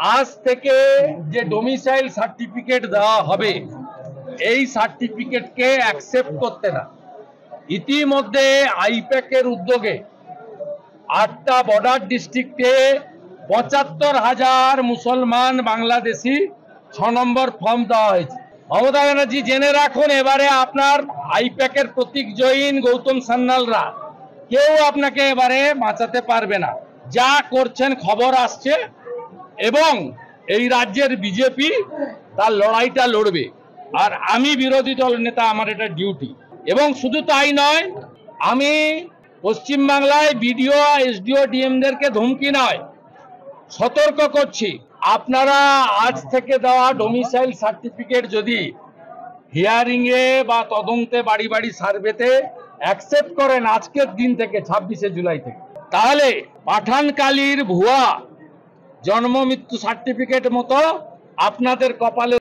আজ থেকে যে ডোমিসাইল সার্টিফিকেট দেওয়া হবে এই সার্টিফিকেটকে অ্যাকসেপ্ট করতে না। ইতিমধ্যে আইপ্যাকের উদ্যোগে 8টা বর্ডার ডিস্ট্রিক্টে ৭৫,০০০ মুসলমান বাংলাদেশি 6 নম্বর ফর্ম দেওয়া হয়েছে। মমতা ব্যানার্জি জেনে রাখুন, এবারে আপনার আইপ্যাকের প্রতীক জৈন, গৌতম সান্যালরা কেউ আপনাকে এবারে বাঁচাতে পারবে না। যা করছেন খবর আসছে, এবং এই রাজ্যের বিজেপি তার লড়াইটা লড়বে। আর আমি বিরোধী দল নেতা, আমার এটা ডিউটি। এবং শুধু তাই নয়, আমি পশ্চিমবাংলায় বিডিও, এসডিও, ডিএমদেরকে ধমকি নয়, সতর্ক করছি, আপনারা আজ থেকে দেওয়া ডোমিসাইল সার্টিফিকেট যদি হিয়ারিং এ বা তদন্তে বাড়ি বাড়ি সার্ভেতে অ্যাকসেপ্ট করেন আজকের দিন থেকে 26শে জুলাই থেকে, তাহলে পাঠানকালীর ভুয়া জন্ম মৃত্যু সার্টিফিকেট মতো আপনাদের কপালে